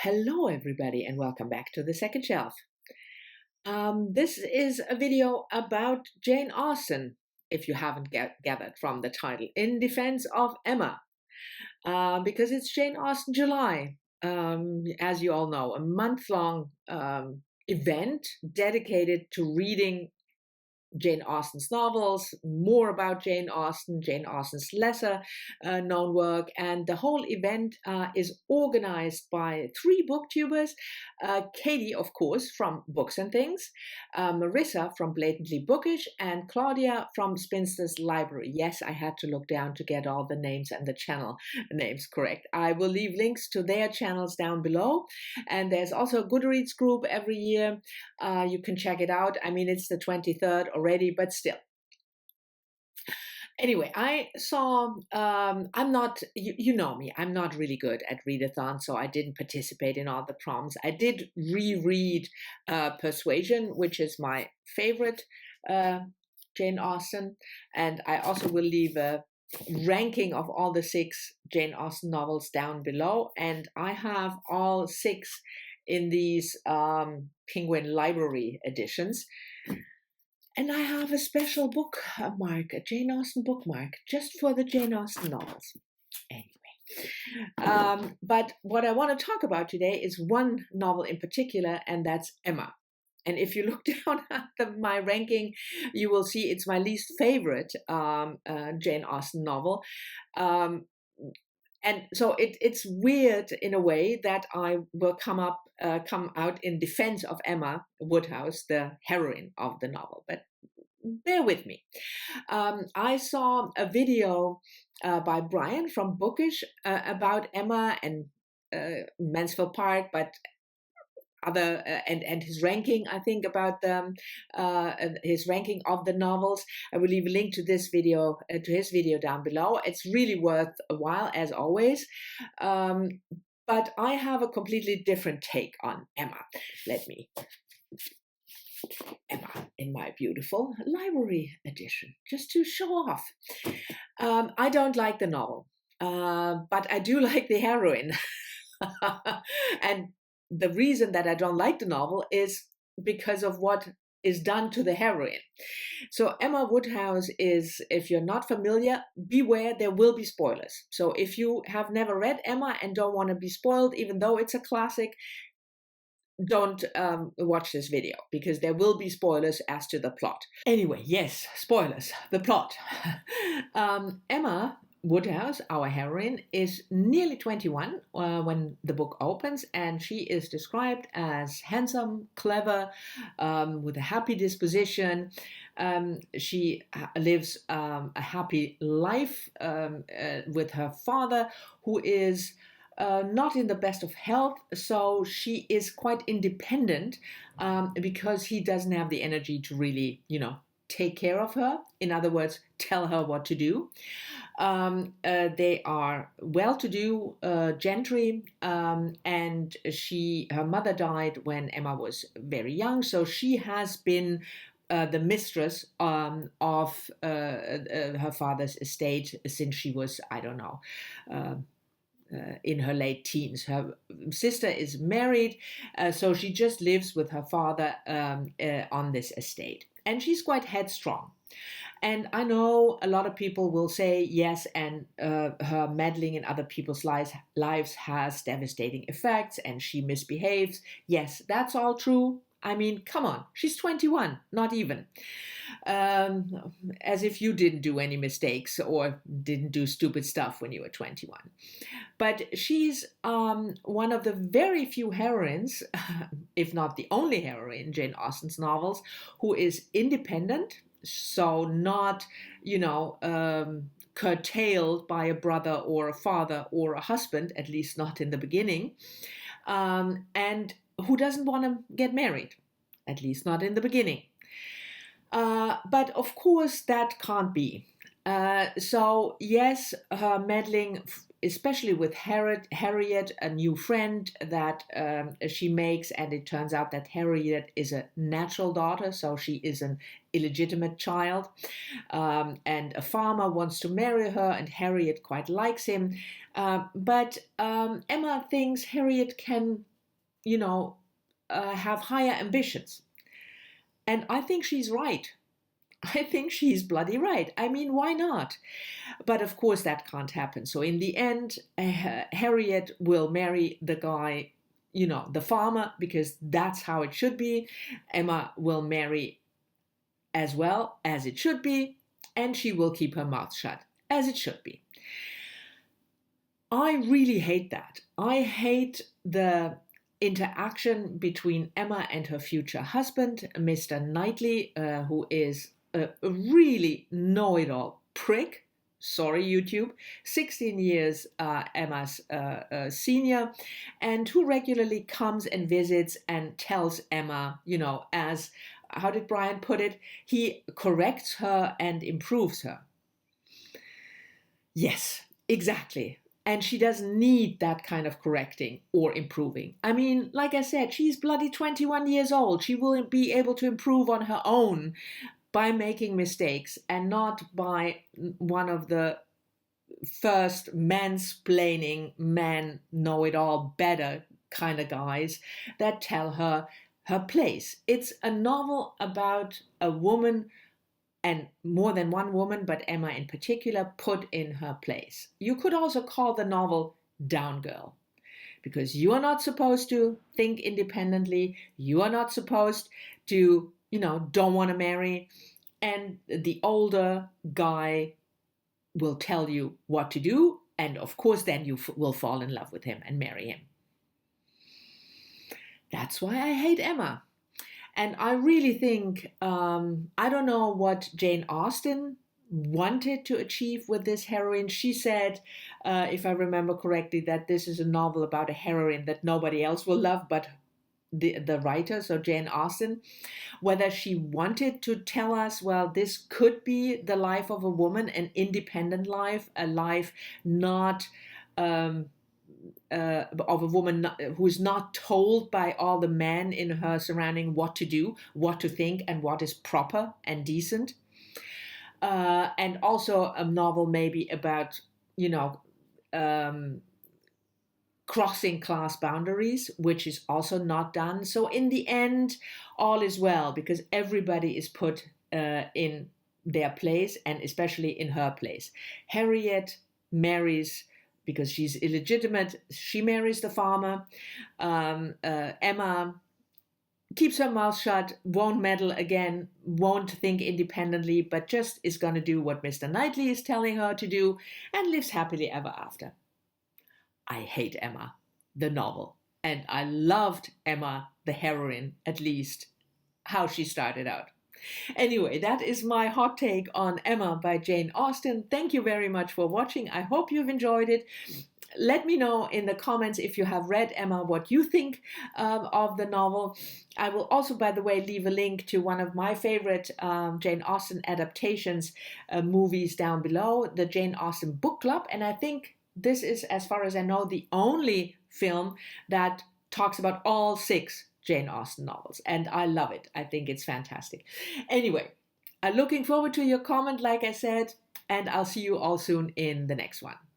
Hello, everybody, and welcome back to the second shelf. This is a video about Jane Austen, if you haven't gathered from the title, in defense of Emma, because it's Jane Austen July, as you all know, a month-long event dedicated to reading Jane Austen's novels, more about Jane Austen's lesser known work, and the whole event is organized by three booktubers, Katie, of course, from Books and Things, Marissa from Blatantly Bookish, and Claudia from Spinster's Library. Yes, I had to look down to get all the names and the channel names correct. I will leave links to their channels down below, and there's also a Goodreads group every year. You can check it out. I mean, it's the 23rd already, but still. Anyway, I saw, I'm not, you know me, I'm not really good at readathon, so I didn't participate in all the prompts. I did reread Persuasion, which is my favorite Jane Austen, and I also will leave a ranking of all the 6 Jane Austen novels down below, and I have all 6 in these Penguin Library editions. And I have a special bookmark, a Jane Austen bookmark, just for the Jane Austen novels. Anyway, but what I want to talk about today is one novel in particular, and that's Emma. And if you look down at my ranking, you will see it's my least favorite Jane Austen novel. And so it's weird in a way that I will come out in defense of Emma Woodhouse, the heroine of the novel. But bear with me. I saw a video by Brian from Bookish about Emma and Mansfield Park, but other and his ranking, I think, about his ranking of the novels. I will leave a link to this video, to his video down below. It's really worth a while, as always. But I have a completely different take on Emma. Emma in my beautiful library edition, just to show off. I don't like the novel, but I do like the heroine. And the reason that I don't like the novel is because of what is done to the heroine. So Emma Woodhouse is, if you're not familiar, beware, there will be spoilers. So if you have never read Emma and don't want to be spoiled, even though it's a classic, don't watch this video, because there will be spoilers as to the plot. Anyway, yes, spoilers, the plot. Emma Woodhouse, our heroine, is nearly 21 when the book opens, and she is described as handsome, clever, with a happy disposition. She lives a happy life with her father, who is not in the best of health, so she is quite independent because he doesn't have the energy to really, take care of her. In other words, tell her what to do. They are well-to-do gentry, and her mother died when Emma was very young, so she has been the mistress of her father's estate since she was, I don't know, in her late teens. Her sister is married, so she just lives with her father on this estate. And she's quite headstrong. And I know a lot of people will say, yes, and her meddling in other people's lives has devastating effects, and she misbehaves. Yes, that's all true. I mean, come on, she's 21, not even. As if you didn't do any mistakes or didn't do stupid stuff when you were 21. But she's one of the very few heroines, if not the only heroine in Jane Austen's novels, who is independent, so not, curtailed by a brother or a father or a husband, at least not in the beginning, and who doesn't want to get married, at least not in the beginning. But of course, that can't be. So yes, her meddling, especially with Harriet, a new friend that she makes, and it turns out that Harriet is a natural daughter, so she is an illegitimate child, and a farmer wants to marry her, and Harriet quite likes him, but Emma thinks Harriet can have higher ambitions. And I think she's right. I think she's bloody right. I mean, why not? But of course, that can't happen. So in the end, Harriet will marry the guy, the farmer, because that's how it should be. Emma will marry as well as it should be, and she will keep her mouth shut as it should be. I really hate that. I hate the interaction between Emma and her future husband, Mr. Knightley, who is a really know-it-all prick. Sorry, YouTube. 16 years Emma's senior, and who regularly comes and visits and tells Emma, as, how did Brian put it? He corrects her and improves her. Yes, exactly. And she doesn't need that kind of correcting or improving. I mean, like I said, she's bloody 21 years old. She will be able to improve on her own by making mistakes, and not by one of the first mansplaining, man know it all better kind of guys that tell her her place. It's a novel about a woman, and more than one woman, but Emma in particular, put in her place. You could also call the novel Down Girl, because you are not supposed to think independently. You are not supposed to, don't want to marry. And the older guy will tell you what to do. And of course, then you will fall in love with him and marry him. That's why I hate Emma. And I really think, I don't know what Jane Austen wanted to achieve with this heroine. She said, if I remember correctly, that this is a novel about a heroine that nobody else will love but the writer, so Jane Austen. Whether she wanted to tell us, well, this could be the life of a woman, an independent life, a life not of a woman who is not told by all the men in her surrounding what to do, what to think, and what is proper and decent. And also a novel maybe about, crossing class boundaries, which is also not done. So in the end, all is well, because everybody is put in their place, and especially in her place. Harriet marries, because she's illegitimate, she marries the farmer. Emma keeps her mouth shut, won't meddle again, won't think independently, but just is going to do what Mr. Knightley is telling her to do, and lives happily ever after. I hate Emma, the novel. And I loved Emma, the heroine, at least, how she started out. Anyway, that is my hot take on Emma by Jane Austen. Thank you very much for watching. I hope you've enjoyed it. Let me know in the comments if you have read Emma, what you think of the novel. I will also, by the way, leave a link to one of my favorite Jane Austen adaptations movies down below, the Jane Austen Book Club. And I think this is, as far as I know, the only film that talks about all 6 Jane Austen novels, and I love it. I think it's fantastic. Anyway, I'm looking forward to your comment, like I said, and I'll see you all soon in the next one.